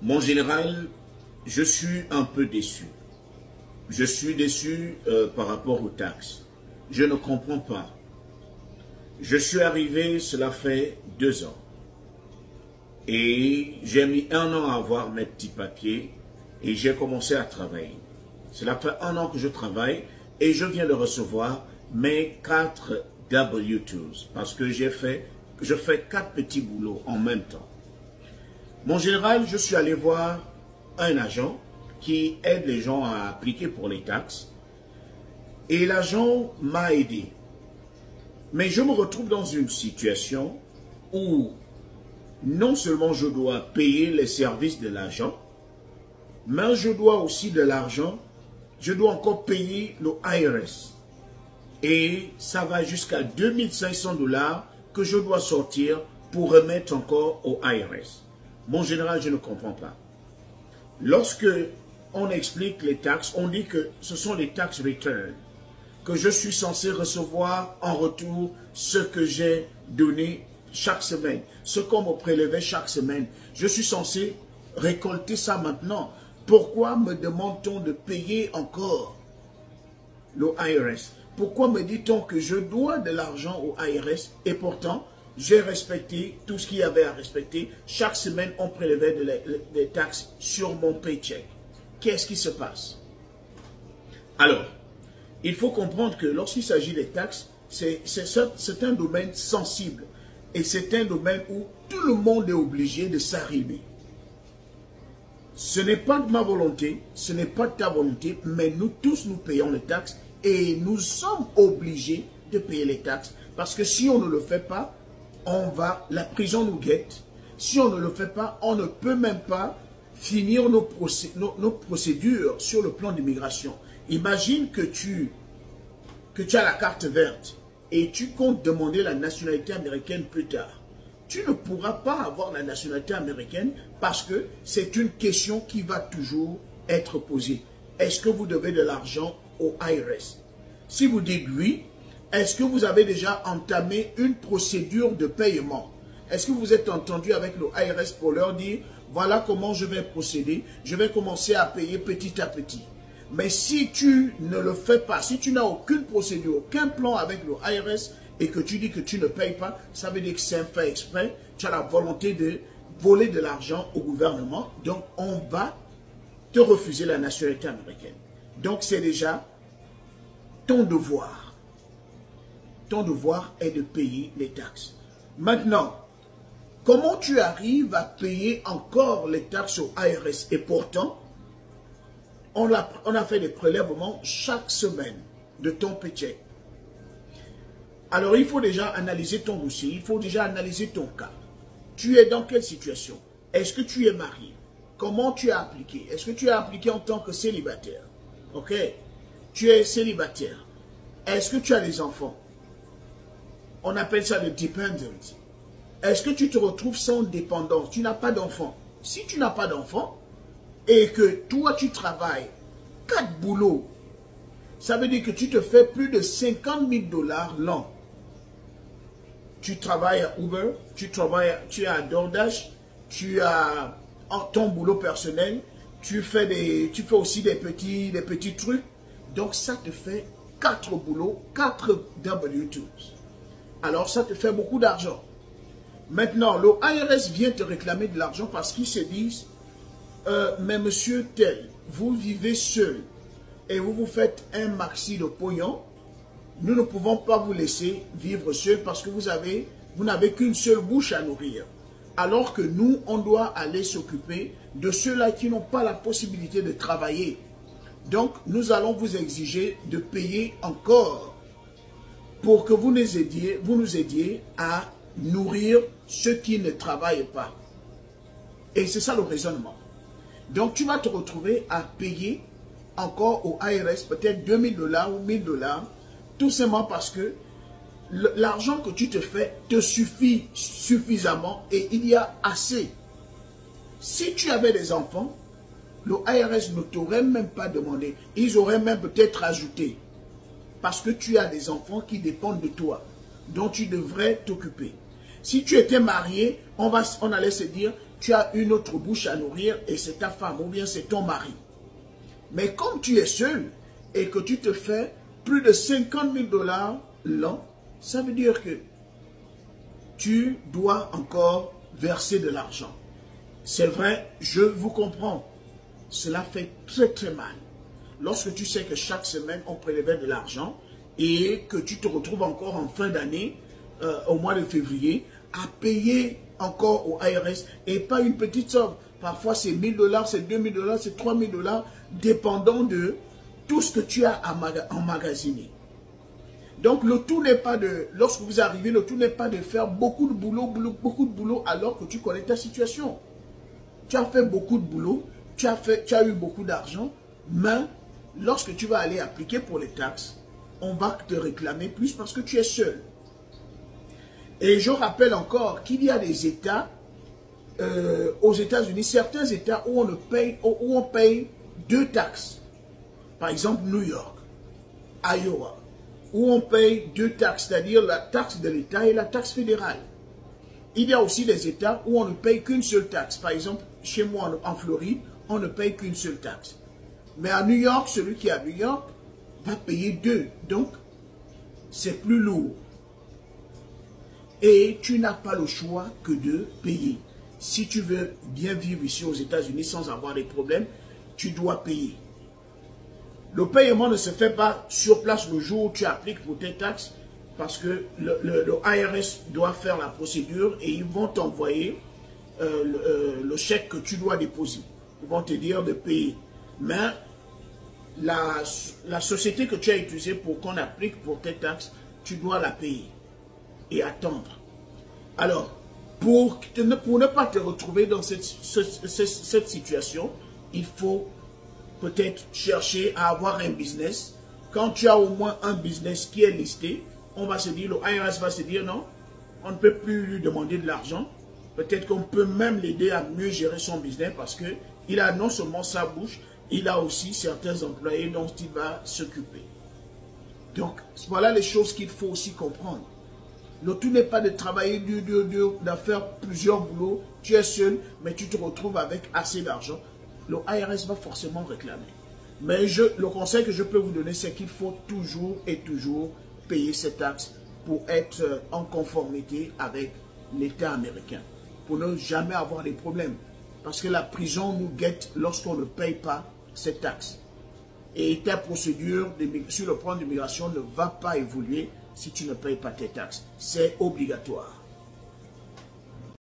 Mon général, je suis un peu déçu. Je suis déçu par rapport aux taxes. Je ne comprends pas. Je suis arrivé, cela fait 2 ans. Et j'ai mis 1 an à avoir mes petits papiers et j'ai commencé à travailler. Cela fait 1 an que je travaille et je viens de recevoir mes 4 W2s parce que je fais 4 petits boulots en même temps. Mon général, je suis allé voir un agent qui aide les gens à appliquer pour les taxes et l'agent m'a aidé. Mais je me retrouve dans une situation où non seulement je dois payer les services de l'agent, mais je dois aussi de l'argent, je dois encore payer le IRS. Et ça va jusqu'à 2500 $ que je dois sortir pour remettre encore au IRS. Mon général, je ne comprends pas. Lorsque on explique les taxes, on dit que ce sont les tax returns, que je suis censé recevoir en retour ce que j'ai donné chaque semaine, ce qu'on me prélevait chaque semaine. Je suis censé récolter ça maintenant. Pourquoi me demande-t-on de payer encore le IRS? Pourquoi me dit-on que je dois de l'argent au IRS et pourtant j'ai respecté tout ce qu'il y avait à respecter? Chaque semaine, on prélevait des taxes sur mon paycheck. Qu'est-ce qui se passe? Alors, il faut comprendre que lorsqu'il s'agit des taxes, c'est un domaine sensible. Et c'est un domaine où tout le monde est obligé de s'arrimer. Ce n'est pas de ma volonté, ce n'est pas de ta volonté, mais nous tous, nous payons les taxes et nous sommes obligés de payer les taxes. Parce que si on ne le fait pas, la prison nous guette. Si on ne le fait pas, on ne peut même pas finir nos procédures sur le plan d'immigration. Imagine que tu as la carte verte et tu comptes demander la nationalité américaine plus tard. Tu ne pourras pas avoir la nationalité américaine parce que c'est une question qui va toujours être posée. Est-ce que vous devez de l'argent au IRS? Si vous dites oui, est-ce que vous avez déjà entamé une procédure de paiement? Est-ce que vous êtes entendu avec le IRS pour leur dire voilà comment je vais procéder, je vais commencer à payer petit à petit? Mais si tu ne le fais pas, si tu n'as aucune procédure, aucun plan avec le IRS et que tu dis que tu ne payes pas, ça veut dire que c'est un fait exprès. Tu as la volonté de voler de l'argent au gouvernement. Donc, on va te refuser la nationalité américaine. Donc, c'est déjà ton devoir. Ton devoir est de payer les taxes. Maintenant, comment tu arrives à payer encore les taxes au IRS? Et pourtant, on a fait des prélèvements chaque semaine de ton paycheck. Alors, il faut déjà analyser ton dossier, il faut déjà analyser ton cas. Tu es dans quelle situation? Est-ce que tu es marié? Comment tu as appliqué? Est-ce que tu as appliqué en tant que célibataire? Ok? Tu es célibataire. Est-ce que tu as des enfants? On appelle ça le dependent. Est-ce que tu te retrouves sans dépendance? Tu n'as pas d'enfant. Si tu n'as pas d'enfant, et que toi tu travailles 4 boulots, ça veut dire que tu te fais plus de 50 000 $ l'an. Tu travailles à Uber, tu es à DoorDash, tu as ton boulot personnel, tu fais aussi des petits trucs. Donc ça te fait 4 boulots, 4 W2s. Alors ça te fait beaucoup d'argent. Maintenant, le IRS vient te réclamer de l'argent parce qu'ils se disent mais monsieur tel, vous vivez seul et vous vous faites un maxi de pognon, nous ne pouvons pas vous laisser vivre seul parce que vous n'avez qu'une seule bouche à nourrir. Alors que nous, on doit aller s'occuper de ceux-là qui n'ont pas la possibilité de travailler. Donc, nous allons vous exiger de payer encore pour que vous nous aidiez à nourrir ceux qui ne travaillent pas. Et c'est ça le raisonnement. Donc, tu vas te retrouver à payer encore au IRS peut-être 2000 $ ou 1000 $, tout simplement parce que l'argent que tu te fais te suffit suffisamment et il y a assez. Si tu avais des enfants, le IRS ne t'aurait même pas demandé. Ils auraient même peut-être ajouté. Parce que tu as des enfants qui dépendent de toi, dont tu devrais t'occuper. Si tu étais marié, on allait se dire, tu as une autre bouche à nourrir et c'est ta femme ou bien c'est ton mari. Mais comme tu es seul et que tu te fais plus de 50 000 $ l'an, ça veut dire que tu dois encore verser de l'argent. C'est vrai, je vous comprends. Cela fait très très mal. Lorsque tu sais que chaque semaine, on prélevait de l'argent et que tu te retrouves encore en fin d'année, au mois de février, à payer encore au IRS et pas une petite somme. Parfois, c'est 1 000 $, c'est 2 000 $, c'est 3 000 $, dépendant de tout ce que tu as emmagasiné. Donc, le tout n'est pas de, lorsque vous arrivez, le tout n'est pas de faire beaucoup de boulot alors que tu connais ta situation. Tu as fait beaucoup de boulot, tu as eu beaucoup d'argent, mais lorsque tu vas aller appliquer pour les taxes, on va te réclamer plus parce que tu es seul. Et je rappelle encore qu'il y a des États, aux États-Unis, certains États où on paye 2 taxes. Par exemple, New York, Iowa, où on paye 2 taxes, c'est-à-dire la taxe de l'État et la taxe fédérale. Il y a aussi des États où on ne paye qu'une seule taxe. Par exemple, chez moi en Floride, on ne paye qu'une seule taxe. Mais à New York, celui qui est à New York va payer 2. Donc, c'est plus lourd. Et tu n'as pas le choix que de payer. Si tu veux bien vivre ici aux États-Unis sans avoir des problèmes, tu dois payer. Le paiement ne se fait pas sur place le jour où tu appliques pour tes taxes parce que le IRS doit faire la procédure et ils vont t'envoyer le chèque que tu dois déposer. Ils vont te dire de payer. Mais la société que tu as utilisée pour qu'on applique pour tes taxes, tu dois la payer et attendre. Alors, pour ne pas te retrouver dans cette situation, il faut peut-être chercher à avoir un business. Quand tu as au moins un business qui est listé, on va se dire, le IRS va se dire non, on ne peut plus lui demander de l'argent. Peut-être qu'on peut même l'aider à mieux gérer son business parce qu'il a non seulement sa bouche, il a aussi certains employés dont il va s'occuper. Donc, voilà les choses qu'il faut aussi comprendre. Le tout n'est pas de travailler dur, de faire plusieurs boulots. Tu es seul, mais tu te retrouves avec assez d'argent. Le IRS va forcément réclamer. Mais le conseil que je peux vous donner, c'est qu'il faut toujours et toujours payer ces taxes pour être en conformité avec l'État américain. Pour ne jamais avoir des problèmes. Parce que la prison nous guette lorsqu'on ne paye pas ces taxes. Et ta procédure sur le plan d'immigration ne va pas évoluer si tu ne payes pas tes taxes. C'est obligatoire.